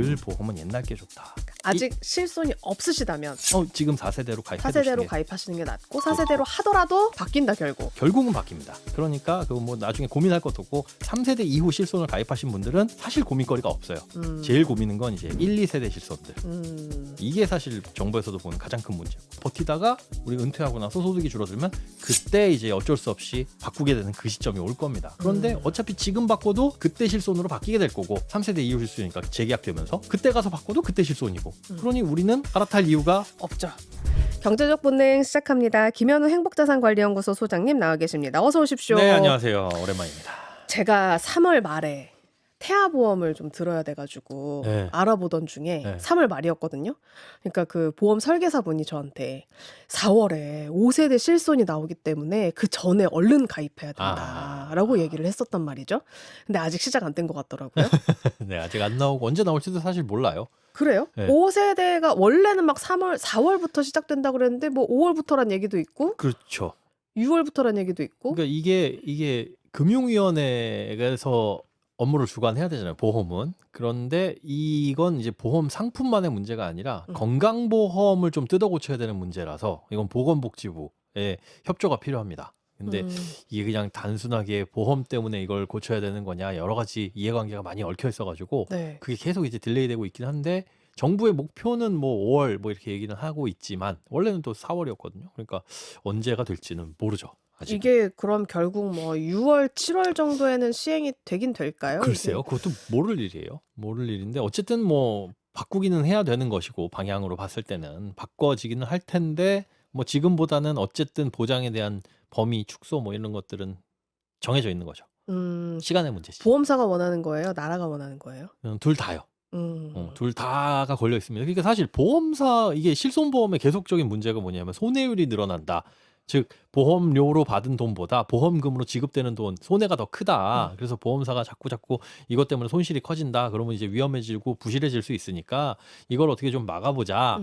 늘 보험은 옛날 게 좋다. 아직 실손이 없으시다면 지금 4세대로 가입해 4세대로 두시는 게 가입하시는 게 낫고 4세대로 하더라도 바뀐다 결국. 결국은 바뀝니다. 그러니까 그 뭐 나중에 고민할 것도 없고 3세대 이후 실손을 가입하신 분들은 사실 고민거리가 없어요. 제일 고민인 건 이제 1, 2세대 실손들. 이게 사실 정부에서도 보는 가장 큰 문제고, 버티다가 우리 은퇴하고 나서 소득이 줄어들면 그때 이제 어쩔 수 없이 바꾸게 되는 그 시점이 올 겁니다. 그런데 어차피 지금 바꿔도 그때 실손으로 바뀌게 될 거고, 3세대 이후 실손이니까 재계약되면서 그때 가서 바꿔도 그때 실손이고, 그러니 우리는 갈아탈 이유가 없죠. 경제적 본능 시작합니다. 김현우 행복자산관리연구소 소장님 나와 계십니다. 어서 오십시오. 네, 안녕하세요. 오랜만입니다. 제가 3월 말에 태아보험을 좀 들어야 돼가지고 네. 알아보던 중에 네. 3월 말이었거든요. 그러니까 그 보험 설계사분이 저한테 4월에 5세대 실손이 나오기 때문에 그 전에 얼른 가입해야 된다라고 얘기를 했었단 말이죠. 근데 아직 시작 안 된 것 같더라고요. 네, 아직 안 나오고 언제 나올지도 사실 몰라요. 그래요? 네. 5세대가 원래는 막 4월부터 시작된다 그랬는데 뭐 5월부터란 얘기도 있고 그렇죠. 6월부터란 얘기도 있고. 그러니까 이게 금융위원회에서 업무를 주관해야 되잖아요, 보험은. 그런데 이건 이제 보험 상품만의 문제가 아니라 건강보험을 좀 뜯어 고쳐야 되는 문제라서 이건 보건복지부의 협조가 필요합니다. 근데 이게 그냥 단순하게 보험 때문에 이걸 고쳐야 되는 거냐, 여러 가지 이해관계가 많이 얽혀 있어가지고 네. 그게 계속 이제 딜레이되고 있긴 한데, 정부의 목표는 뭐 5월 뭐 이렇게 얘기는 하고 있지만 원래는 또 4월이었거든요. 그러니까 언제가 될지는 모르죠. 아직은. 이게 그럼 결국 뭐 6월, 7월 정도에는 시행이 되긴 될까요? 글쎄요, 그것도 모를 일이에요. 모를 일인데 어쨌든 뭐 바꾸기는 해야 되는 것이고, 방향으로 봤을 때는 바꿔지기는 할 텐데, 뭐 지금보다는 어쨌든 보장에 대한 범위 축소 뭐 이런 것들은 정해져 있는 거죠. 시간의 문제지. 보험사가 원하는 거예요? 나라가 원하는 거예요? 둘 다요. 둘 다가 걸려 있습니다. 그러니까 사실 보험사, 이게 실손보험의 계속적인 문제가 뭐냐면 손해율이 늘어난다. 즉 보험료로 받은 돈보다 보험금으로 지급되는 돈 손해가 더 크다. 그래서 보험사가 자꾸 이것 때문에 손실이 커진다. 그러면 이제 위험해지고 부실해질 수 있으니까 이걸 어떻게 좀 막아보자.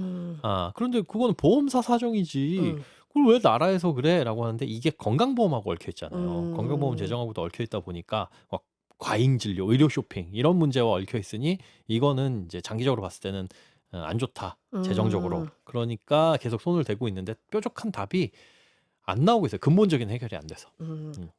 그런데 그건 보험사 사정이지. 그걸 왜 나라에서 그래?라고 하는데, 이게 건강보험하고 얽혀 있잖아요. 건강보험 재정하고도 얽혀 있다 보니까 막 과잉 진료, 의료 쇼핑 이런 문제와 얽혀 있으니 이거는 이제 장기적으로 봤을 때는 안 좋다, 재정적으로. 그러니까 계속 손을 대고 있는데 뾰족한 답이 안 나오고 있어요. 근본적인 해결이 안 돼서.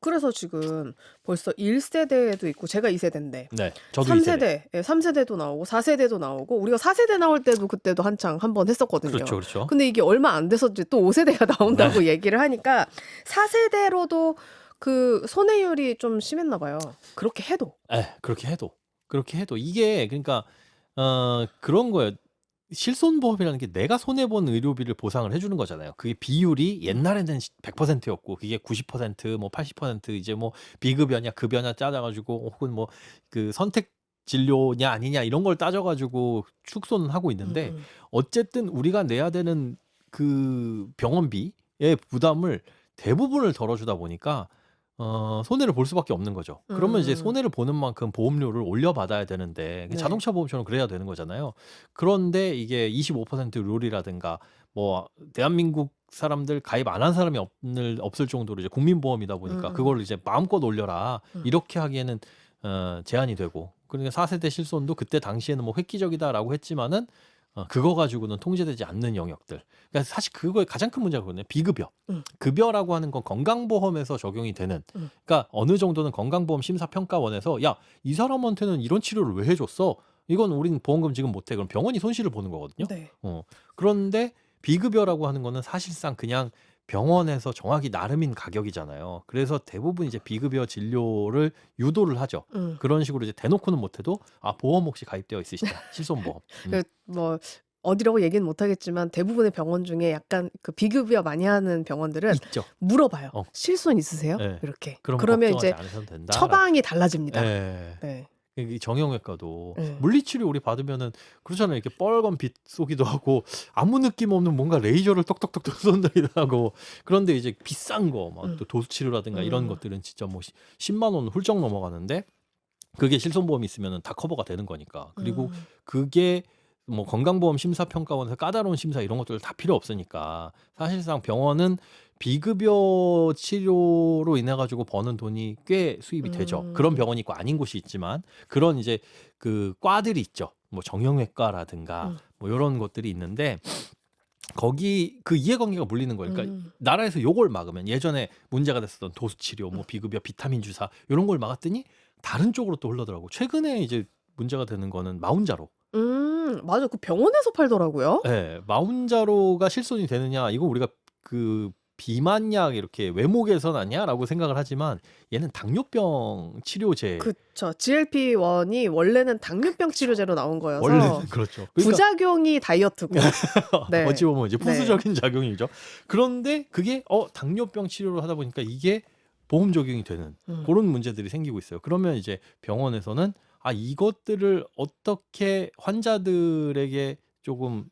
그래서 지금 벌써 1세대도 있고, 제가 2세대인데 네, 저도 3세대, 3세대도 나오고 4세대도 나오고, 우리가 4세대 나올 때도 그때도 한창 한번 했었거든요. 그렇죠. 근데 이게 얼마 안 돼서 이제 또 5세대가 나온다고 얘기를 하니까 4세대로도 그 손해율이 좀 심했나 봐요. 그렇게 해도. 그렇게 해도 이게 그러니까 그런 거예요. 실손보험이라는 게 내가 손해본 의료비를 보상을 해주는 거잖아요. 그게 비율이 옛날에는 100%였고 그게 90%, 뭐 80% 이제 뭐 비급여냐 급여냐 짜가지고, 혹은 뭐 그 선택 진료냐 아니냐 이런 걸 따져가지고 축소는 하고 있는데, 어쨌든 우리가 내야 되는 그 병원비의 부담을 대부분을 덜어주다 보니까 손해를 볼 수밖에 없는 거죠. 그러면 이제 손해를 보는 만큼 보험료를 올려받아야 되는데, 네. 자동차 보험처럼 그래야 되는 거잖아요. 그런데 이게 25% 룰이라든가, 뭐 대한민국 사람들 가입 안 한 사람이 없을 정도로 이제 국민보험이다 보니까 그걸 이제 마음껏 올려라 이렇게 하기에는 제한이 되고, 그러니까 4세대 실손도 그때 당시에는 뭐 획기적이다라고 했지만은 그거 가지고는 통제되지 않는 영역들. 그러니까 사실 그거의 가장 큰 문제가 그거든요. 비급여. 급여라고 하는 건 건강보험에서 적용이 되는. 그러니까 어느 정도는 건강보험 심사평가원에서 야, 이 사람한테는 이런 치료를 왜 해줬어? 이건 우린 보험금 지금 못해. 그럼 병원이 손실을 보는 거거든요. 네. 그런데 비급여라고 하는 거는 사실상 그냥 병원에서 정확히 나름인 가격이잖아요. 그래서 대부분 이제 비급여 진료를 유도를 하죠. 그런 식으로 이제 대놓고는 못해도 보험 혹시 가입되어 있으시다, 실손보험. 뭐 어디라고 얘기는 못하겠지만 대부분의 병원 중에 약간 그 비급여 많이 하는 병원들은 있죠. 물어봐요. 실손 있으세요? 네. 이렇게. 그럼 그러면 걱정하지 이제 않으셔도 된다. 처방이 달라집니다. 네. 네. 이 정형외과도 네. 물리치료 우리 받으면은 그렇잖아요. 이렇게 뻘건 빛 쏘기도 하고 아무 느낌 없는 뭔가 레이저를 똑똑똑똑 쏜다기도 하고. 그런데 이제 비싼 거 막 또 도수치료라든가 이런 것들은 진짜 뭐 10만 원 훌쩍 넘어가는데, 그게 실손보험이 있으면은 다 커버가 되는 거니까. 그리고 그게 뭐 건강보험 심사평가원에서 까다로운 심사 이런 것들 다 필요 없으니까, 사실상 병원은 비급여 치료로 인해 가지고 버는 돈이 꽤 수입이 되죠. 그런 병원이 있고 아닌 곳이 있지만, 그런 이제 그 과들이 있죠. 뭐 정형외과라든가 음. 뭐 요런 것들이 있는데 거기 그 이해관계가 물리는 거예요. 그러니까 음. 나라에서 요걸 막으면 예전에 문제가 됐었던 도수 치료, 뭐 비급여, 비타민 주사 요런 걸 막았더니 다른 쪽으로 또 흘러더라고. 최근에 이제 문제가 되는 거는 마운자로. 맞아. 그 병원에서 팔더라고요. 예. 마운자로가 실손이 되느냐 이거 우리가 그 비만약 이렇게 외모 개선하냐라고 생각을 하지만 얘는 당뇨병 치료제. 그쵸. GLP-1이 원래는 당뇨병 그쵸. 치료제로 나온 거여서 원래는 그렇죠. 그러니까 부작용이 다이어트고. 네. 어찌 보면 이제 네. 부수적인 작용이죠. 그런데 그게 당뇨병 치료를 하다 보니까 이게 보험 적용이 되는 음. 그런 문제들이 생기고 있어요. 그러면 이제 병원에서는 이것들을 어떻게 환자들에게 조금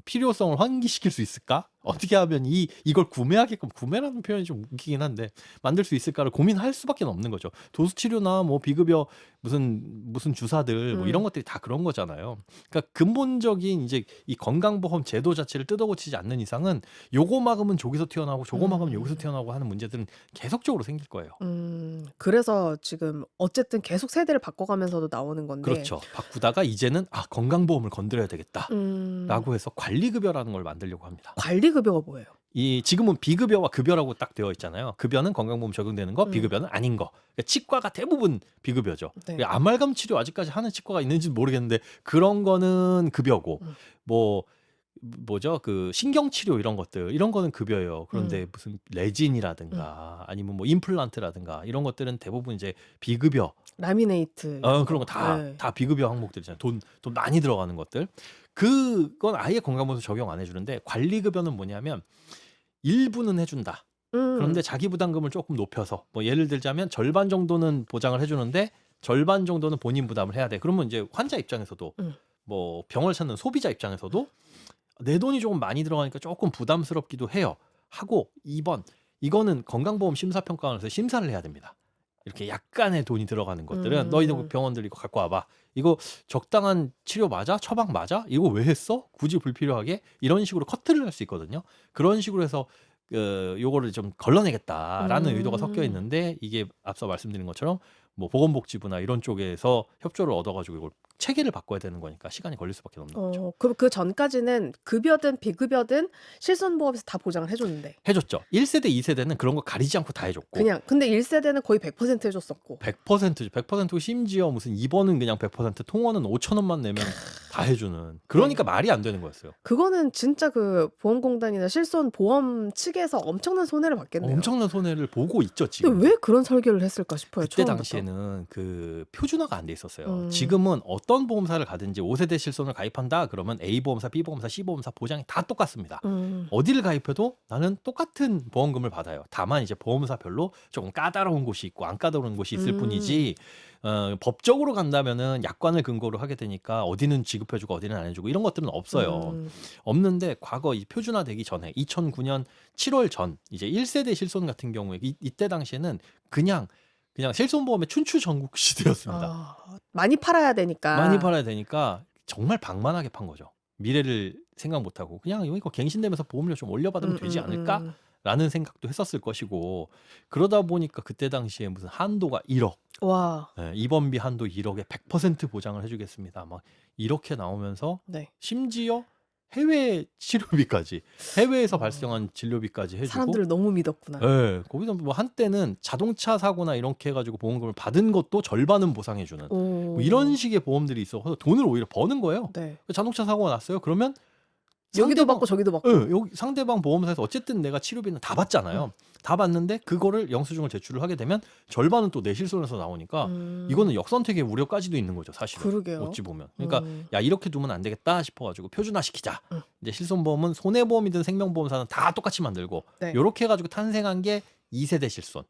필요성을 환기시킬 수 있을까? 어떻게 하면 이걸 구매하게끔, 구매라는 표현이 좀 웃기긴 한데 만들 수 있을까를 고민할 수밖에 없는 거죠. 도수 치료나 뭐 비급여 무슨 주사들 뭐 이런 것들이 다 그런 거잖아요. 그러니까 근본적인 이제 이 건강보험 제도 자체를 뜯어고치지 않는 이상은 요거 막으면 저기서 튀어나오고 저거 막으면 여기서 튀어나오고 하는 문제들은 계속적으로 생길 거예요. 그래서 지금 어쨌든 계속 세대를 바꿔가면서도 나오는 건데. 그렇죠. 바꾸다가 이제는 건강보험을 건드려야 되겠다. 음. 라고 해서 관리급여라는 걸 만들려고 합니다. 관리급여가 뭐예요? 지금은 비급여와 급여라고 딱 되어 있잖아요. 급여는 건강보험 적용되는 거, 비급여는 아닌 거. 그러니까 치과가 대부분 비급여죠. 네. 아말감 치료 아직까지 하는 치과가 있는지는 모르겠는데 그런 거는 급여고 뭐죠? 그 신경치료 이런 것들 이런 거는 급여예요. 그런데 무슨 레진이라든가 아니면 뭐 임플란트라든가 이런 것들은 대부분 이제 비급여. 라미네이트. 그런 거 다 비급여 항목들이잖아요. 돈 많이 들어가는 것들. 그건 아예 건강보험에서 적용 안 해주는데 관리급여는 뭐냐면 일부는 해준다. 그런데 자기 부담금을 조금 높여서 뭐 예를 들자면 절반 정도는 보장을 해주는데 절반 정도는 본인 부담을 해야 돼. 그러면 이제 환자 입장에서도 뭐 병을 찾는 소비자 입장에서도 내 돈이 조금 많이 들어가니까 조금 부담스럽기도 해요. 하고 2번 이거는 건강보험 심사평가원에서 심사를 해야 됩니다. 이렇게 약간의 돈이 들어가는 것들은 너희들 병원들 이거 갖고 와봐. 이거 적당한 치료 맞아? 처방 맞아? 이거 왜 했어? 굳이 불필요하게? 이런 식으로 커트를 할 수 있거든요. 그런 식으로 해서 요거를 좀 걸러내겠다라는 의도가 섞여 있는데 이게 앞서 말씀드린 것처럼 뭐 보건복지부나 이런 쪽에서 협조를 얻어가지고 이걸 체계를 바꿔야 되는 거니까 시간이 걸릴 수밖에 없는 거죠. 그럼 그 전까지는 급여든 비급여든 실손보험에서 다 보장을 해줬는데. 해줬죠. 1세대, 2세대는 그런 거 가리지 않고 다 해줬고. 근데 1세대는 거의 100% 해줬었고. 100%죠. 100%고 심지어 무슨 입원은 그냥 100%, 통원은 5,000원만 내면 다 해주는. 그러니까 말이 안 되는 거였어요. 그거는 진짜 그 보험공단이나 실손보험 측에서 엄청난 손해를 받겠네요. 엄청난 손해를 보고 있죠 지금. 근데 왜 그런 설계를 했을까 싶어요. 그때 처음부터. 당시에는 그 표준화가 안 돼 있었어요. 지금은 어떤 보험사를 가든지 5세대 실손을 가입한다 그러면 A보험사, B보험사, C보험사 보장이 다 똑같습니다. 어디를 가입해도 나는 똑같은 보험금을 받아요. 다만 이제 보험사별로 조금 까다로운 곳이 있고 안 까다로운 곳이 있을 뿐이지 법적으로 간다면은 약관을 근거로 하게 되니까 어디는 지급해주고 어디는 안 해주고 이런 것들은 없어요. 없는데 과거 이 표준화되기 전에 2009년 7월 전 이제 1세대 실손 같은 경우에 이때 당시에는 그냥 실손보험의 춘추 전국 시대였습니다. 많이 팔아야 되니까. 많이 팔아야 되니까 정말 방만하게 판 거죠. 미래를 생각 못하고 그냥 이거 갱신되면서 보험료 좀 올려받으면 되지 않을까라는 생각도 했었을 것이고 그러다 보니까 그때 당시에 무슨 한도가 1억. 와. 입원비 한도 1억에 100% 보장을 해주겠습니다. 막 이렇게 나오면서 심지어 해외 치료비까지 해외에서 발생한 진료비까지 해주고 사람들을 너무 믿었구나. 네, 거기서 뭐 한때는 자동차 사고나 이렇게 해가지고 보험금을 받은 것도 절반은 보상해주는 뭐 이런 식의 보험들이 있어서 돈을 오히려 버는 거예요. 자동차 사고가 났어요. 그러면 여기도 받고 저기도 받고. 여기 상대방 보험사에서 어쨌든 내가 치료비는 다 받잖아요. 다 받는데 그거를 영수증을 제출을 하게 되면 절반은 또 내 실손에서 나오니까 이거는 역선택의 우려까지도 있는 거죠, 사실은. 그러게요. 어찌 보면. 그러니까 야 이렇게 두면 안 되겠다 싶어가지고 표준화시키자. 이제 실손보험은 손해보험이든 생명보험사는 다 똑같이 만들고 이렇게 해가지고 탄생한 게 2세대 실손.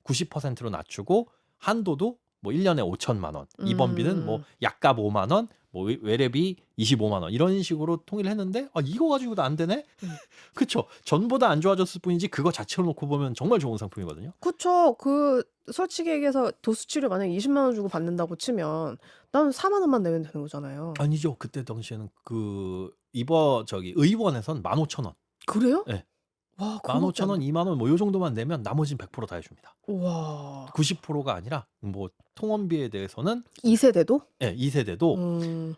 90%로 낮추고 한도도 뭐 1년에 5천만 원, 입원비는 뭐 약값 5만 원, 뭐 외래비 25만 원 이런 식으로 통일을 했는데 이거 가지고도 안 되네? 그쵸? 전보다 안 좋아졌을 뿐이지 그거 자체로 놓고 보면 정말 좋은 상품이거든요. 그쵸. 솔직히 얘기해서 도수치료 만약에 20만 원 주고 받는다고 치면 나는 4만 원만 내면 되는 거잖아요. 아니죠. 그때 당시에는 의원에선 15,000원. 그래요? 네. 와, 그거밖에 안 15,000원, 돼. 2만 원 뭐 요 정도만 내면 나머지는 100% 다 해줍니다. 와. 90%가 아니라 뭐 통원비에 대해서는 2세대도? 예, 2세대도 음.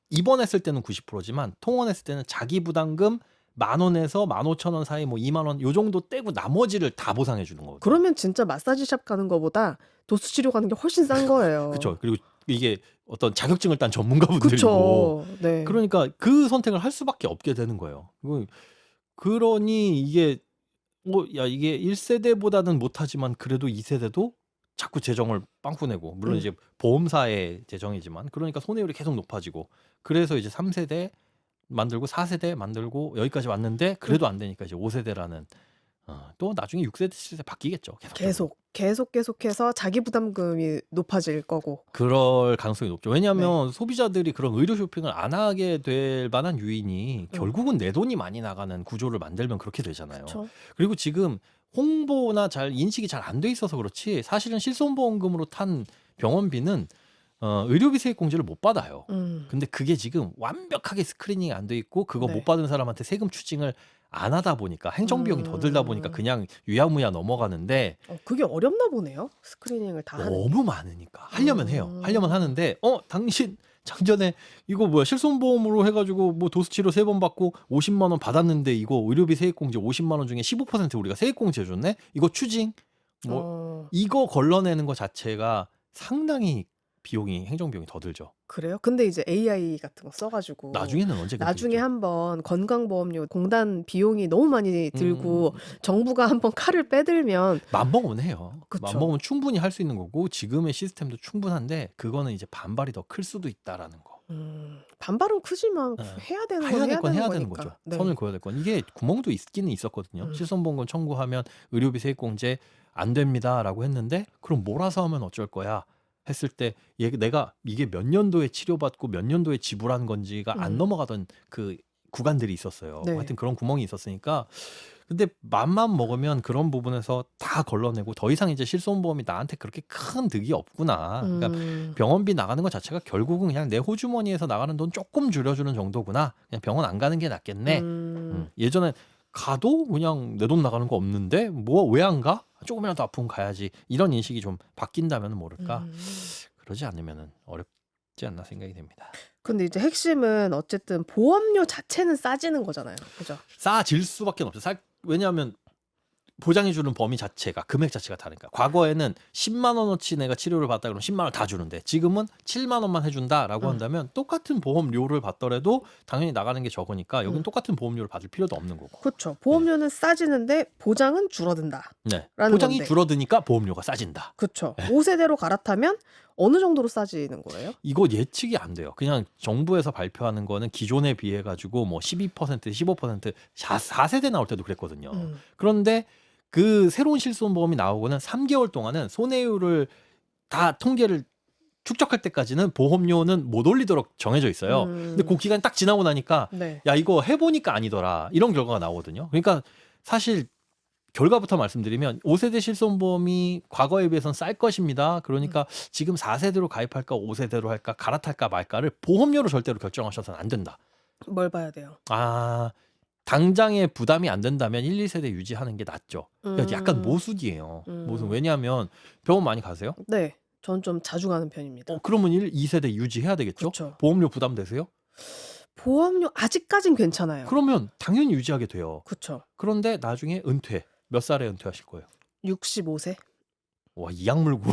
입원했을 때는 90%지만 통원했을 때는 자기 부담금 10,000원에서 15,000원 사이 뭐 2만 원 요 정도 떼고 나머지를 다 보상해 주는 거거든요. 그러면 진짜 마사지샵 가는 거보다 도수 치료 가는 게 훨씬 싼 거예요. 그쵸. 그리고 이게 어떤 자격증을 딴 전문가분들이고 그쵸. 네. 그러니까 그 선택을 할 수밖에 없게 되는 거예요. 그러니 이게 야 이게 1세대보다는 못하지만 그래도 2세대도 자꾸 재정을 빵꾸 내고 물론 이제 보험사의 재정이지만 그러니까 손해율이 계속 높아지고 그래서 이제 3세대 만들고 4세대 만들고 여기까지 왔는데 그래도 안 되니까 이제 5세대라는 또 나중에 6세대, 7세대 바뀌겠죠. 계속해서 자기 부담금이 높아질 거고. 그럴 가능성이 높죠. 왜냐하면 소비자들이 그런 의료 쇼핑을 안 하게 될 만한 요인이 결국은 내 돈이 많이 나가는 구조를 만들면 그렇게 되잖아요. 그쵸. 그리고 지금 홍보나 잘 인식이 잘 안 돼 있어서 그렇지 사실은 실손보험금으로 탄 병원비는 의료비 세액공제를 못 받아요. 근데 그게 지금 완벽하게 스크리닝이 안 돼 있고 그거 네. 못 받은 사람한테 세금 추징을 안 하다 보니까 행정비용이 더 들다 보니까 그냥 유야무야 넘어가는데 그게 어렵나 보네요. 스크리닝을 다 하는 게. 너무 많으니까 하려면 해요. 하려면 하는데 당신 작년에 이거 뭐야 실손보험으로 해가지고 뭐 도수치료 3번 받고 50만 원 받았는데 이거 의료비 세액공제 50만 원 중에 15% 우리가 세액공제 해줬네? 이거 추징? 뭐 이거 걸러내는 것 자체가 상당히 행정비용이 더 들죠. 그래요? 근데 이제 AI 같은 거 써가지고 나중에는 언제든 나중에 들죠. 한번 건강보험료 공단 비용이 너무 많이 들고 정부가 한번 칼을 빼들면 맘먹으면 해요. 그쵸. 맘먹으면 충분히 할 수 있는 거고 지금의 시스템도 충분한데 그거는 이제 반발이 더 클 수도 있다라는 거. 반발은 크지만 해야 되는 건 해야 되는 거니까. 거죠. 네. 선을 그어야 될 건. 이게 구멍도 있기는 있었거든요. 실손보험금 청구하면 의료비 세액공제 안 됩니다라고 했는데 그럼 몰아서 하면 어쩔 거야 했을 때 내가 이게 몇 년도에 치료받고 몇 년도에 지불한 건지가 안 넘어가던 그 구간들이 있었어요. 네. 하여튼 그런 구멍이 있었으니까 근데 맘만 먹으면 그런 부분에서 다 걸러내고 더 이상 이제 실손보험이 나한테 그렇게 큰 득이 없구나. 그러니까 병원비 나가는 것 자체가 결국은 그냥 내 호주머니에서 나가는 돈 조금 줄여주는 정도구나. 그냥 병원 안 가는 게 낫겠네. 예전에 가도 그냥 내 돈 나가는 거 없는데 뭐 왜 안 가? 조금이라도 아프면 가야지. 이런 인식이 좀 바뀐다면 모를까. 그러지 않으면 어렵지 않나 생각이 됩니다. 근데 이제 핵심은 어쨌든 보험료 자체는 싸지는 거잖아요. 그죠? 싸질 수밖에 없죠. 왜냐하면 보장해주는 범위 자체가 금액 자체가 다르니까. 과거에는 10만 원어치 내가 치료를 받다 그러면 10만 원 다 주는데 지금은 7만 원만 해준다라고 한다면 똑같은 보험료를 받더라도 당연히 나가는 게 적으니까 여기는 똑같은 보험료를 받을 필요도 없는 거고. 그렇죠. 보험료는 싸지는데 보장은 줄어든다. 네. 라는 보장이 건데. 줄어드니까 보험료가 싸진다. 그렇죠. 5세대로 갈아타면 어느 정도로 싸지는 거예요? 이거 예측이 안 돼요. 그냥 정부에서 발표하는 거는 기존에 비해 가지고 뭐 12%, 15%, 4세대 나올 때도 그랬거든요. 그런데 그 새로운 실손보험이 나오고는 3개월 동안은 손해율을 다 통계를 축적할 때까지는 보험료는 못 올리도록 정해져 있어요. 근데 그 기간이 딱 지나고 나니까 네. 야 이거 해보니까 아니더라 이런 결과가 나오거든요. 그러니까 사실 결과부터 말씀드리면 5세대 실손보험이 과거에 비해서는 쌀 것입니다. 그러니까 지금 4세대로 가입할까 5세대로 할까 갈아탈까 말까를 보험료로 절대로 결정하셔서는 안 된다. 뭘 봐야 돼요? 당장에 부담이 안 된다면 1, 2세대 유지하는 게 낫죠. 그러니까 약간 모순이에요. 왜냐하면 병원 많이 가세요? 네. 전 좀 자주 가는 편입니다. 그러면 1, 2세대 유지해야 되겠죠? 그쵸. 보험료 부담되세요? 보험료 아직까진 괜찮아요. 그러면 당연히 유지하게 돼요. 그렇죠. 그런데 나중에 은퇴. 몇 살에 은퇴하실 거예요? 65세? 와, 이악 물고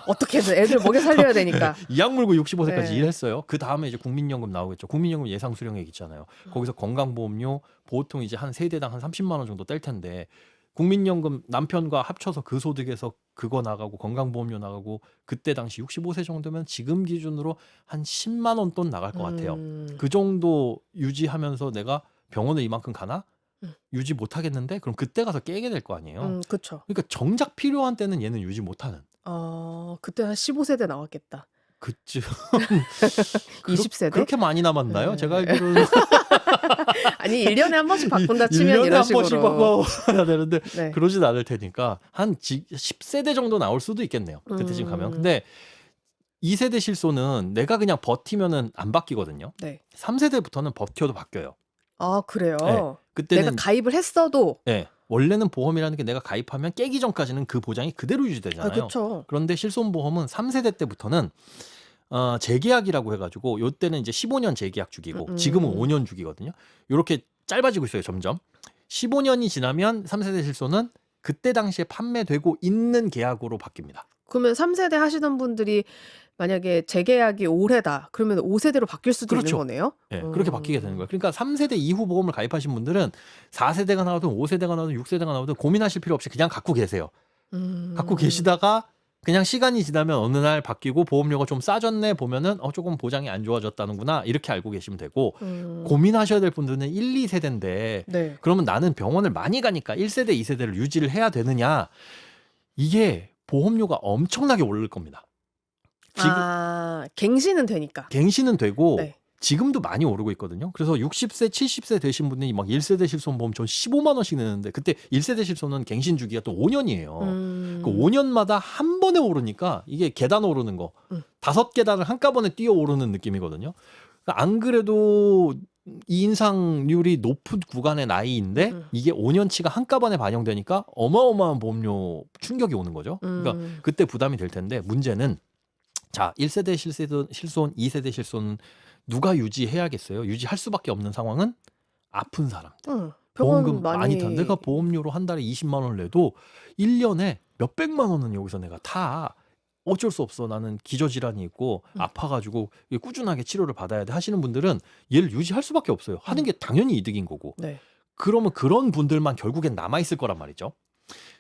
어떻게든 애들 먹여 살려야 되니까. 이악 물고 65세까지 네. 일했어요. 그 다음에 이제 국민연금 나오겠죠. 국민연금 예상 수령액 있잖아요. 거기서 건강보험료 보통 이제 한 세대당 한 30만 원 정도 뗄 텐데 국민연금 남편과 합쳐서 그 소득에서 그거 나가고 건강보험료 나가고 그때 당시 65세 정도면 지금 기준으로 한 10만 원 돈 나갈 것 같아요. 그 정도 유지하면서 내가 병원을 이만큼 가나? 유지 못 하겠는데? 그럼 그때 가서 깨게 될 거 아니에요. 그렇죠. 그러니까 정작 필요한 때는 얘는 유지 못 하는. 그때 한 15세대 나왔겠다. 그쯤 20세대? 그렇게 많이 남았나요? 네. 제가 알기로는 아니 1년에 한 번씩 바꾼다 치면 1년에 이런 한 번씩 식으로. 바꿔야 되는데 네. 그러진 않을 테니까 한 10세대 정도 나올 수도 있겠네요. 그때쯤 가면. 근데 2세대 실손은 내가 그냥 버티면은 안 바뀌거든요. 네. 3세대부터는 버텨도 바뀌어요. 그래요? 네. 내가 그때는 가입을 했어도 예. 원래는 보험이라는 게 내가 가입하면 깨기 전까지는 그 보장이 그대로 아 유지되잖아요. 그쵸. 그런데 실손보험은 3세대 때부터는 재계약이라고 해 가지고 요때는 이제 15년 재계약 주기고 지금은 5년 주기거든요. 요렇게 짧아지고 있어요, 점점. 15년이 지나면 3세대 실손은 그때 당시에 판매되고 있는 계약으로 바뀝니다. 그러면 3세대 하시던 분들이 만약에 재계약이 올해다. 그러면 5세대로 바뀔 수도 있는 그렇죠. 거네요? 예. 그렇게 바뀌게 되는 거예요. 그러니까 3세대 이후 보험을 가입하신 분들은 4세대가 나오든 5세대가 나오든 6세대가 나오든 고민하실 필요 없이 그냥 갖고 계세요. 갖고 음. 계시다가 그냥 시간이 지나면 어느 날 바뀌고 보험료가 좀 싸졌네 보면은 조금 보장이 안 좋아졌다는구나 이렇게 알고 계시면 되고 고민하셔야 될 분들은 1, 2세대인데 네. 그러면 나는 병원을 많이 가니까 1세대, 2세대를 유지를 해야 되느냐 이게 보험료가 엄청나게 오를 겁니다. 지금 갱신은 되니까. 갱신은 되고 네. 지금도 많이 오르고 있거든요. 그래서 60세, 70세 되신 분들이 막 1세대 실손보험 전 15만 원씩 내는데 그때 1세대 실손은 갱신 주기가 또 5년이에요. 그 5년마다 한 번에 오르니까 이게 계단 오르는 거 5계단을 한꺼번에 뛰어 오르는 느낌이거든요. 그러니까 안 그래도 이 인상률이 높은 구간의 나이인데 이게 5년치가 한꺼번에 반영되니까 어마어마한 보험료 충격이 오는 거죠. 그러니까 그때 부담이 될 텐데 문제는 자 1세대 실손, 2세대 실손 누가 유지해야겠어요? 유지할 수밖에 없는 상황은 아픈 사람. 보험금 많이 타. 내가 보험료로 한 달에 20만 원을 내도 1년에 몇백만 원은 여기서 내가 타. 어쩔 수 없어. 나는 기저질환이 있고 아파가지고 꾸준하게 치료를 받아야 돼 하시는 분들은 얘를 유지할 수밖에 없어요. 하는 게 당연히 이득인 거고. 네. 그러면 그런 분들만 결국엔 남아있을 거란 말이죠.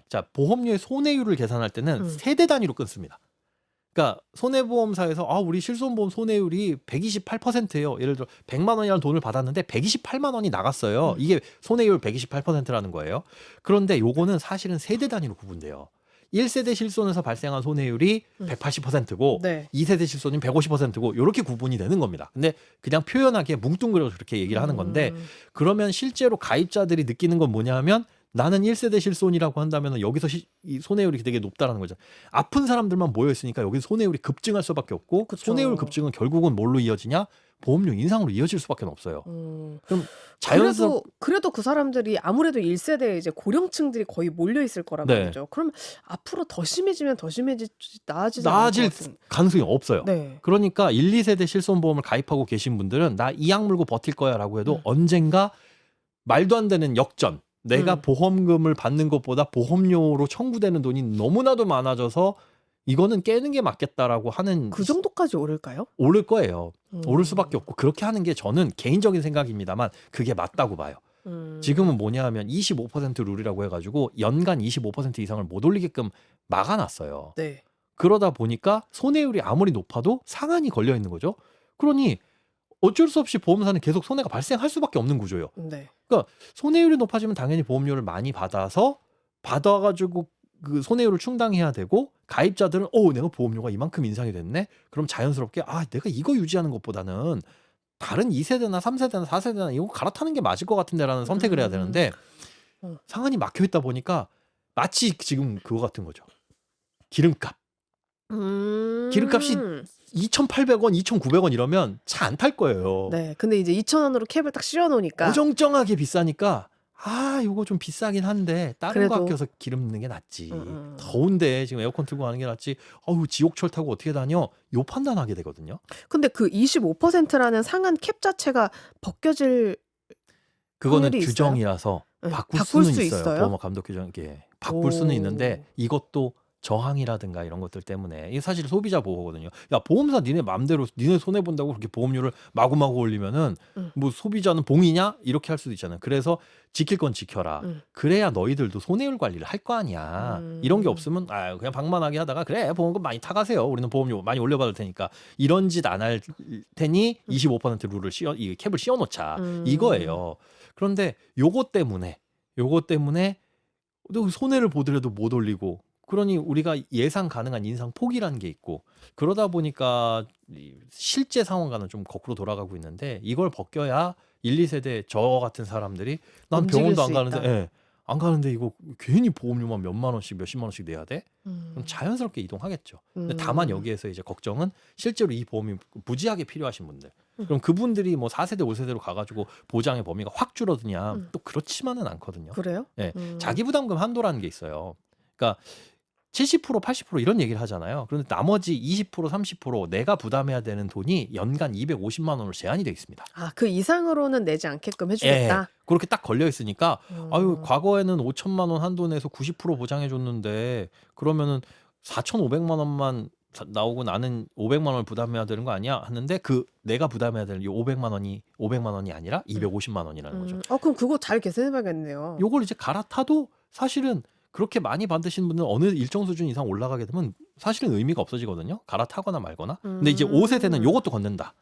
자, 보험료의 손해율을 계산할 때는 세대 단위로 끊습니다. 그러니까 손해보험사에서 우리 실손보험 손해율이 128%예요. 예를 들어 100만 원이라는 돈을 받았는데 128만 원이 나갔어요. 이게 손해율 128%라는 거예요. 그런데 요거는 사실은 세대 단위로 구분돼요. 1세대 실손에서 발생한 손해율이 180%고 네. 2세대 실손이 150%고 이렇게 구분이 되는 겁니다. 근데 그냥 표현하기에 뭉뚱그려서 그렇게 얘기를 하는 건데 그러면 실제로 가입자들이 느끼는 건 뭐냐 하면 나는 1세대 실손이라고 한다면 여기서 이 손해율이 되게 높다라는 거죠. 아픈 사람들만 모여 있으니까 여기서 손해율이 급증할 수밖에 없고 그쵸. 손해율 급증은 결국은 뭘로 이어지냐? 보험료 인상으로 이어질 수밖에 없어요. 그럼 그래도 그 사람들이 아무래도 1세대 이제 고령층들이 거의 몰려 있을 거란 네. 말이죠. 그럼 앞으로 더 심해지면 더 심해지지 나아질 가능성이 없어요. 네. 그러니까 1, 2세대 실손보험을 가입하고 계신 분들은 나 이 약 물고 버틸 거야라고 해도 언젠가 말도 안 되는 역전. 내가 보험금을 받는 것보다 보험료로 청구되는 돈이 너무나도 많아져서 이거는 깨는 게 맞겠다라고 하는 그 정도까지 오를까요? 오를 거예요. 오를 수밖에 없고 그렇게 하는 게 저는 개인적인 생각입니다만 그게 맞다고 봐요. 지금은 뭐냐 하면 25% 룰이라고 해가지고 연간 25% 이상을 못 올리게끔 막아놨어요. 네. 그러다 보니까 손해율이 아무리 높아도 상한이 걸려 있는 거죠. 그러니 어쩔 수 없이 보험사는 계속 손해가 발생할 수밖에 없는 구조예요. 네. 그러니까 손해율이 높아지면 당연히 보험료를 많이 받아가지고 그 손해율을 충당해야 되고 가입자들은 내가 보험료가 이만큼 인상이 됐네. 그럼 자연스럽게 내가 이거 유지하는 것보다는 다른 2세대나 3세대나 4세대나 이거 갈아타는 게 맞을 것 같은데라는 선택을 해야 되는데 상한이 막혀 있다 보니까 마치 지금 그거 같은 거죠. 기름값. 기름값이 2,800원, 2,900원 이러면 차 안 탈 거예요. 네. 근데 이제 2,000원으로 캡을 딱 씌워 놓으니까 어정쩡하게 비싸니까 이거 좀 비싸긴 한데 다른 거 그래도 아껴서 기름 넣는 게 낫지. 더운데 지금 에어컨 틀고 하는 게 낫지. 지옥철 타고 어떻게 다녀? 요 판단하게 되거든요. 근데 그 25%라는 상한 캡 자체가 벗겨질 그거는 확률이 규정이라서 있어요? 바꿀 바꿀 수는 수 있어요. 있어요? 보험 감독 규정 바꿀 수는 있는데 이것도 저항이라든가 이런 것들 때문에 이게 사실 소비자 보호거든요. 야 보험사 니네 맘대로 니네 손해 본다고 그렇게 보험료를 마구마구 올리면은 뭐 소비자는 봉이냐 이렇게 할 수도 있잖아요. 그래서 지킬 건 지켜라. 그래야 너희들도 손해율 관리를 할 거 아니야. 이런 게 없으면 그냥 방만하게 하다가 그래 보험금 많이 타가세요. 우리는 보험료 많이 올려받을 테니까 이런 짓 안 할 테니 25% 룰을 이 캡을 씌워놓자 이거예요. 그런데 요거 때문에 손해를 보더라도 못 올리고. 그러니 우리가 예상 가능한 인상 폭이라는 게 있고 그러다 보니까 실제 상황과는 좀 거꾸로 돌아가고 있는데 이걸 벗겨야 1, 2세대 저 같은 사람들이 난 움직일 병원도 안 수 가는데 있다. 안 가는데 이거 괜히 보험료만 몇만 원씩 몇십만 원씩 내야 돼? 그럼 음. 자연스럽게 이동하겠죠. 근데 다만 음. 여기에서 이제 걱정은 실제로 이 보험이 무지하게 필요하신 분들. 음. 그럼 그분들이 뭐 4세대, 5세대로 가가지고 보장의 범위가 확 줄어드냐? 음. 또 그렇지만은 않거든요. 그래요? 예, 자기 부담금 한도라는 게 있어요. 그러니까 70%, 80% 이런 얘기를 하잖아요. 그런데 나머지 20%, 30% 내가 부담해야 되는 돈이 연간 250만 원으로 제한이 돼 있습니다. 아, 그 이상으로는 내지 않게끔 예, 해주겠다. 그렇게 딱 걸려 있으니까 아유 어. 과거에는 5천만 원 한도 내서 90% 보장해 줬는데 그러면은 4,500만 원만 나오고 나는 500만 원을 부담해야 되는 거 아니야? 하는데 그 내가 부담해야 되는 이 500만 원이 아니라 250만 원이라는 거죠. 그럼 그거 잘 계산해봐야겠네요. 요걸 이제 갈아타도 사실은 그렇게 많이 받으시는 분은 어느 일정 수준 이상 올라가게 되면 사실은 의미가 없어지거든요. 갈아타거나 말거나. 근데 이제 5세대는 요것도 걷는다.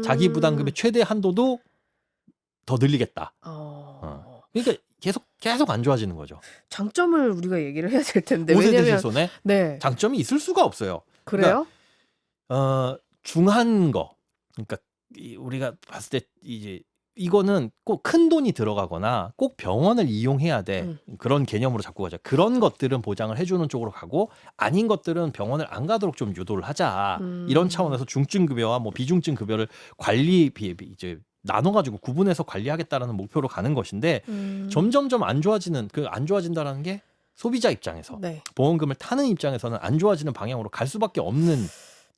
자기 부담금의 최대 한도도 더 늘리겠다. 그러니까 계속 안 좋아지는 거죠. 장점을 우리가 얘기를 해야 될 텐데. 5세대 왜냐면 실손에 네. 장점이 있을 수가 없어요. 그래요? 중한 거. 그러니까 우리가 봤을 때 이제 이거는 꼭 큰 돈이 들어가거나 꼭 병원을 이용해야 돼. 그런 개념으로 잡고 가자. 그런 것들은 보장을 해주는 쪽으로 가고 아닌 것들은 병원을 안 가도록 좀 유도를 하자. 이런 차원에서 중증 급여와 뭐 비중증 급여를 이제 나눠가지고 구분해서 관리하겠다라는 목표로 가는 것인데 점점점 안 좋아지는 안 좋아진다라는 게 소비자 입장에서 네. 보험금을 타는 입장에서는 안 좋아지는 방향으로 갈 수밖에 없는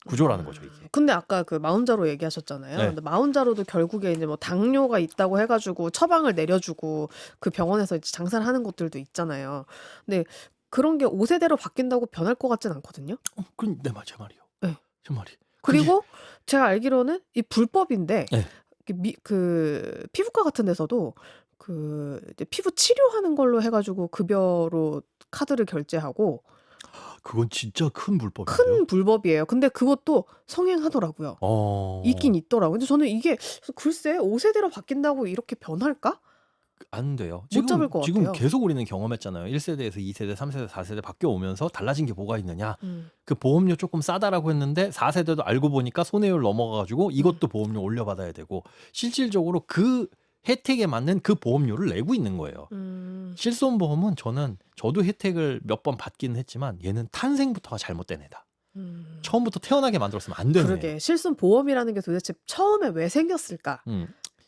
구조라는 거죠 이게. 근데 아까 그 마흔자로 얘기하셨잖아요. 네. 근데 마흔자로도 결국에 이제 뭐 당뇨가 있다고 해가지고 처방을 내려주고 그 병원에서 이제 장사를 하는 곳들도 있잖아요. 근데 그런 게 5세대로 바뀐다고 변할 것 같진 않거든요. 그럼 제 말이요. 네. 제 말이. 그리고 제가 알기로는 이 불법인데 네. 그 피부과 같은 데서도 그 이제 피부 치료하는 걸로 해가지고 급여로 카드를 결제하고 그건 진짜 큰 불법이에요. 큰 불법이에요. 근데 그것도 성행하더라고요. 있긴 있더라고요. 근데 저는 이게 글쎄 5세대로 바뀐다고 이렇게 변할까? 안 돼요. 못 잡을 것 지금 같아요. 계속 우리는 경험했잖아요. 1세대에서 2세대, 3세대, 4세대 바뀌어 오면서 달라진 게 뭐가 있느냐. 음. 그 보험료 조금 싸다라고 했는데 4세대도 알고 보니까 손해율 넘어가가지고 이것도 보험료 올려받아야 되고 실질적으로 그 혜택에 맞는 그 보험료를 내고 있는 거예요. 실손보험은 저도 혜택을 몇 번 받기는 했지만 얘는 탄생부터가 잘못된 애다. 처음부터 태어나게 만들었으면 안 되는 애. 그러게 실손 보험이라는 게 도대체 처음에 왜 생겼을까?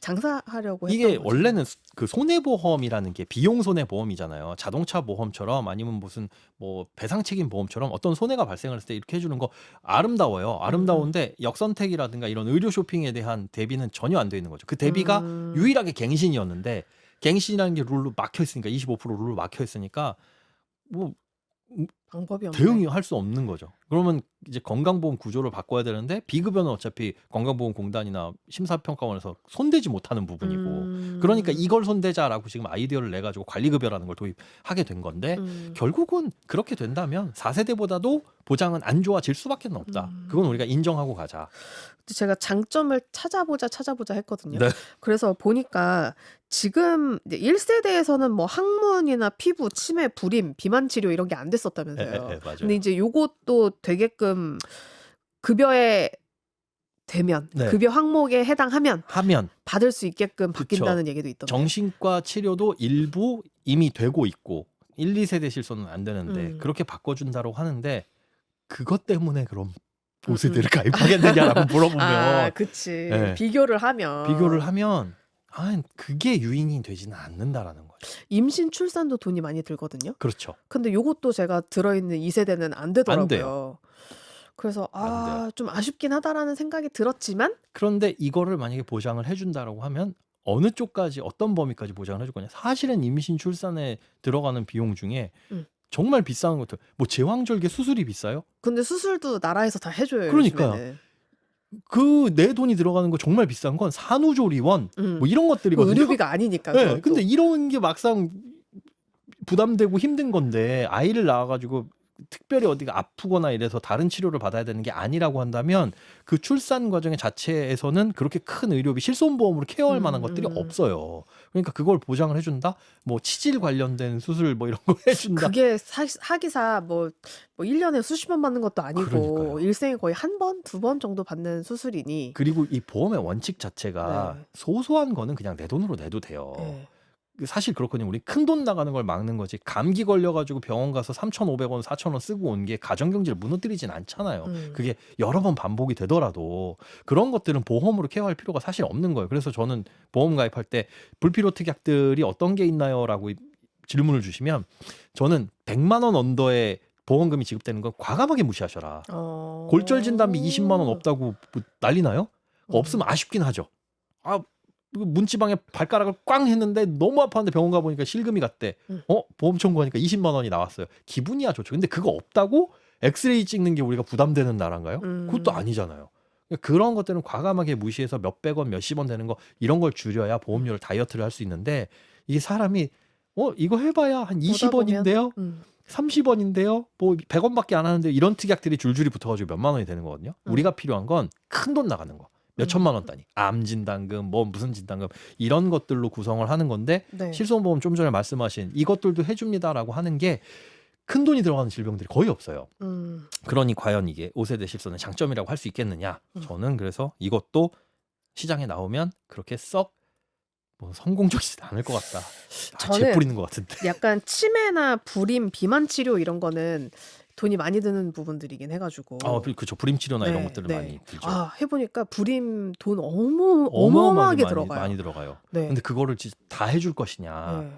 장사하려고 했던 이게 거죠. 원래는 그 손해보험이라는 게 비용 손해보험이잖아요. 자동차 보험처럼 아니면 무슨 뭐 배상책임 보험처럼 어떤 손해가 발생을 했을 때 이렇게 해주는 거 아름다워요. 아름다운데 역선택이라든가 이런 의료 쇼핑에 대한 대비는 전혀 안 돼 있는 거죠. 그 대비가 유일하게 갱신이었는데 갱신이라는 게 룰로 막혀 있으니까 25% 룰로 막혀 있으니까 뭐 방법이 없네. 대응이 할 수 없는 거죠. 그러면 이제 건강보험 구조를 바꿔야 되는데 비급여는 어차피 건강보험공단이나 심사평가원에서 손대지 못하는 부분이고 그러니까 이걸 손대자라고 지금 아이디어를 내가지고 관리급여라는 걸 도입하게 된 건데 결국은 그렇게 된다면 4세대보다도 보장은 안 좋아질 수밖에 없다. 그건 우리가 인정하고 가자. 제가 장점을 찾아보자 했거든요. 네. 그래서 보니까 지금 이제 1세대에서는 뭐 항문이나 피부, 치매, 불임, 비만 치료 이런 게 안 됐었다면서요. 맞아요. 근데 이제 요것도 되게끔 급여에 되면 네. 급여 항목에 해당하면 하면 받을 수 있게끔 그쵸. 바뀐다는 얘기도 있던데. 정신과 치료도 일부 이미 되고 있고 1, 2세대 실손은 안 되는데 그렇게 바꿔준다고 하는데 그것 때문에 그럼 5세대를 가입하겠느냐라고 물어보면 아, 그치. 네. 비교를 하면 그게 유인이 되지는 않는다라는 거죠. 임신 출산도 돈이 많이 들거든요. 그렇죠. 근데 요것도 제가 들어있는 2세대는 안 되더라고요. 안 돼요. 그래서 안 돼요. 좀 아쉽긴 하다라는 생각이 들었지만 그런데 이거를 만약에 보장을 해준다라고 하면 어느 쪽까지 어떤 범위까지 보장을 해줄 거냐. 사실은 임신 출산에 들어가는 비용 중에 정말 비싼 것들 뭐 제왕절개 수술이 비싸요? 근데 수술도 나라에서 다 해줘요. 그러니까요. 요즘에는. 그 내 돈이 들어가는 거 정말 비싼 건 산후조리원 뭐 이런 것들이거든요. 의료비가 아니니까. 네, 그것도. 근데 이런 게 막상 부담되고 힘든 건데 아이를 낳아가지고 특별히 어디가 아프거나 이래서 다른 치료를 받아야 되는 게 아니라고 한다면 그 출산 과정 자체에서는 그렇게 큰 의료비 실손보험으로 케어할 만한 것들이 없어요. 그러니까 그걸 보장을 해준다? 뭐 치질 관련된 수술 뭐 이런 거 해준다? 그게 하기사 뭐 1년에 수십 번 받는 것도 아니고 그러니까요. 일생에 거의 한 번, 두 번 정도 받는 수술이니. 그리고 이 보험의 원칙 자체가 네. 소소한 거는 그냥 내 돈으로 내도 돼요. 네. 사실 그렇거든요. 우리 큰돈 나가는 걸 막는 거지. 감기 걸려가지고 병원 가서 3,500원, 4,000원 쓰고 온 게 가정 경제를 무너뜨리진 않잖아요. 그게 여러 번 반복이 되더라도 그런 것들은 보험으로 케어할 필요가 사실 없는 거예요. 그래서 저는 보험 가입할 때 불필요 특약들이 어떤 게 있나요?라고 질문을 주시면 저는 100만 원 언더의 보험금이 지급되는 건 과감하게 무시하셔라. 골절 진단비 20만 원 없다고 뭐 난리 나요? 없으면 아쉽긴 하죠. 아, 문지방에 발가락을 꽝 했는데 너무 아팠는데 병원 가보니까 실금이 갔대. 보험 청구하니까 20만 원이 나왔어요. 기분이야 좋죠. 근데 그거 없다고 엑스레이 찍는 게 우리가 부담되는 나라인가요? 그것도 아니잖아요. 그런 것들은 과감하게 무시해서 몇백 원, 몇십 원 되는 거 이런 걸 줄여야 보험료를 다이어트를 할 수 있는데 이게 사람이 이거 해봐야 한 20원인데요? 30원인데요? 뭐 100원밖에 안 하는데 이런 특약들이 줄줄이 붙어가지고 몇만 원이 되는 거거든요. 우리가 필요한 건 큰 돈 나가는 거. 몇 천만 원 단위. 암 진단금, 뭐 무슨 진단금 이런 것들로 구성을 하는 건데 네. 실손보험 좀 전에 말씀하신 이것들도 해줍니다라고 하는 게 큰 돈이 들어가는 질병들이 거의 없어요. 그러니 과연 이게 5세대 실손의 장점이라고 할 수 있겠느냐? 저는 그래서 이것도 시장에 나오면 그렇게 썩 뭐 성공적이지 않을 것 같다. 저는 재 뿌리는 것 같은데. 약간 치매나 불임, 비만 치료 이런 거는 돈이 많이 드는 부분들이긴 해가지고. 그렇죠. 불임 치료나 이런 네, 것들은 네. 많이 들죠. 해보니까 불임 돈 어마어마하게 들어가요. 많이 들어가요. 네. 근데 그거를 진짜 다 해줄 것이냐? 네.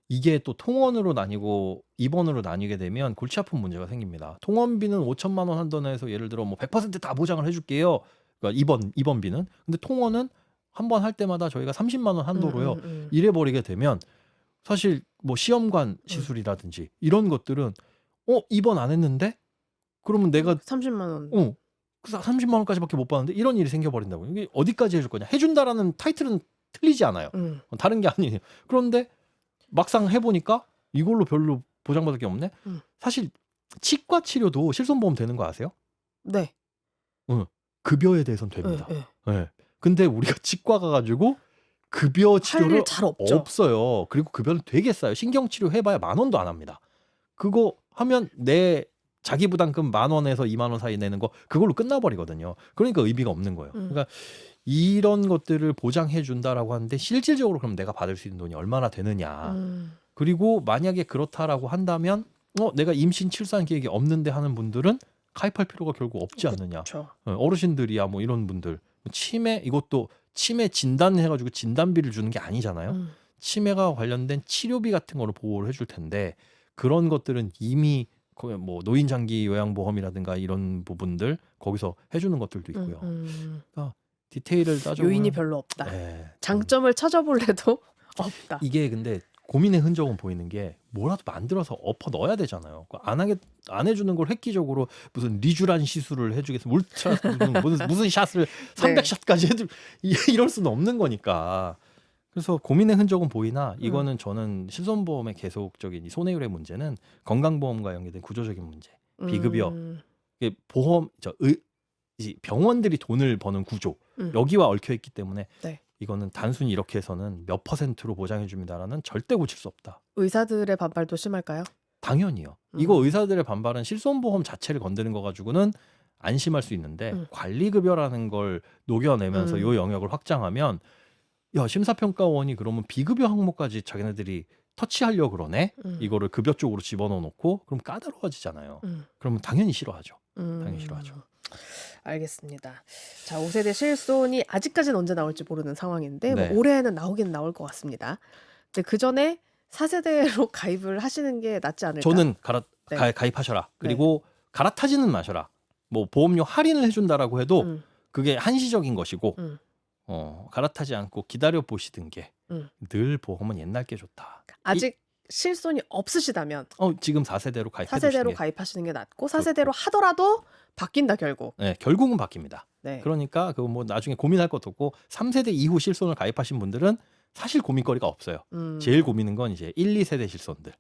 이게 또 통원으로 나뉘고 입원으로 나뉘게 되면 골치 아픈 문제가 생깁니다. 통원비는 5천만 원 한다고 해서 예를 들어 뭐 100% 다 보장을 해줄게요. 그러니까 입원비는. 근데 통원은 한 번 할 때마다 저희가 30만 원 한도로요. 이래 버리게 되면 사실 뭐 시험관 시술이라든지 이런 것들은 입원 안 했는데 그러면 내가 30만 원. 30만 원까지밖에 못 받는데 이런 일이 생겨버린다고. 이게 어디까지 해줄 거냐? 해준다라는 타이틀은 틀리지 않아요. 다른 게 아니에요. 그런데 막상 해보니까 이걸로 별로 보장받을 게 없네. 사실 치과 치료도 실손보험 되는 거 아세요? 네. 급여에 대해서는 됩니다. 네. 근데 우리가 치과 가가지고 급여 치료를 할 일 잘 없죠. 없어요. 그리고 급여는 되게 싸요. 신경치료 해봐야 10,000원도 안 합니다. 그거 하면 내 자기 부담금 10,000원에서 20,000원 사이 내는 거 그걸로 끝나버리거든요. 그러니까 의미가 없는 거예요. 그러니까 이런 것들을 보장해 준다라고 하는데 실질적으로 그럼 내가 받을 수 있는 돈이 얼마나 되느냐. 그리고 만약에 그렇다라고 한다면 내가 임신 출산 계획이 없는데 하는 분들은 가입할 필요가 결국 없지 않느냐. 그렇죠. 어르신들이야 뭐 이런 분들 치매 이것도 치매 진단해가지고 진단비를 주는 게 아니잖아요. 치매가 관련된 치료비 같은 거를 보호를 해줄 텐데 그런 것들은 이미 뭐 노인 장기 요양보험이라든가 이런 부분들 거기서 해주는 것들도 있고요. 그러니까 디테일을 따져보면 요인이 별로 없다. 네. 장점을 찾아볼래도 없다. 이게 근데 고민의 흔적은 보이는 게 뭐라도 만들어서 엎어 넣어야 되잖아요. 안 해주는 걸 획기적으로 무슨 리쥬란 시술을 해주겠어, 울트라 무슨 샷을 300샷까지 해줄 이럴 수는 없는 거니까. 그래서 고민의 흔적은 보이나 이거는 저는 실손보험의 계속적인 이 손해율의 문제는 건강보험과 연계된 구조적인 문제, 비급여, 이게 보험 병원들이 돈을 버는 구조 여기와 얽혀 있기 때문에. 네. 이거는 단순히 이렇게 해서는 몇 %로 보장해 줍니다라는 절대 고칠 수 없다. 의사들의 반발도 심할까요? 당연히요. 이거 의사들의 반발은 실손보험 자체를 건드는 거 가지고는 안심할 수 있는데 관리급여라는 걸 녹여내면서 이 영역을 확장하면 심사평가원이 그러면 비급여 항목까지 자기네들이 터치하려고 그러네? 이거를 급여 쪽으로 집어넣어 놓고 그럼 까다로워지잖아요. 그러면 당연히 싫어하죠. 당연히 싫어하죠. 알겠습니다. 자, 5세대 실손이 아직까지는 언제 나올지 모르는 상황인데 네. 뭐 올해는 나오긴 나올 것 같습니다. 근데 그 전에 4세대로 가입을 하시는 게 낫지 않을까? 저는 네. 가입하셔라. 그리고 갈아타지는 마셔라. 뭐 보험료 할인을 해준다라고 해도 그게 한시적인 것이고 갈아타지 않고 기다려 보시던 게 늘 보험은 옛날 게 좋다. 아직 실손이 없으시다면 지금 4세대로 가입해 4세대로 가입하시는 게 낫고 4세대로 하더라도 바뀐다 결국. 네, 결국은 바뀝니다. 네. 그러니까 그 뭐 나중에 고민할 것도 없고 3세대 이후 실손을 가입하신 분들은 사실 고민거리가 없어요. 제일 고민인 건 이제 1, 2세대 실손들.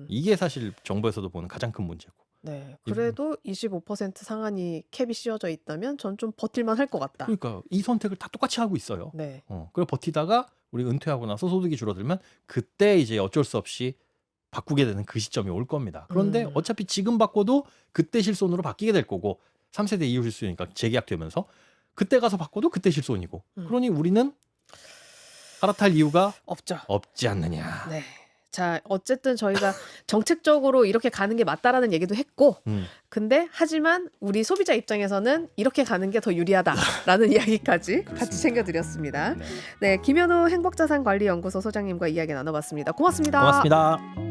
이게 사실 정부에서도 보는 가장 큰 문제고. 네. 그래도 25% 상한이 캡이 씌워져 있다면 전 좀 버틸만 할 것 같다. 그러니까 이 선택을 다 똑같이 하고 있어요. 네. 그래 버티다가 우리 은퇴하고 나서 소득이 줄어들면 그때 이제 어쩔 수 없이 바꾸게 되는 그 시점이 올 겁니다. 그런데 어차피 지금 바꿔도 그때 실손으로 바뀌게 될 거고 3세대 이후 실손이니까 재계약되면서 그때 가서 바꿔도 그때 실손이고 그러니 우리는 갈아탈 이유가 없죠. 없지 않느냐. 네. 자, 어쨌든 저희가 정책적으로 이렇게 가는 게 맞다라는 얘기도 했고, 근데 하지만 우리 소비자 입장에서는 이렇게 가는 게 더 유리하다라는 이야기까지 같이 챙겨드렸습니다. 네. 네, 김현우 행복자산관리연구소 소장님과 이야기 나눠봤습니다. 고맙습니다. 고맙습니다.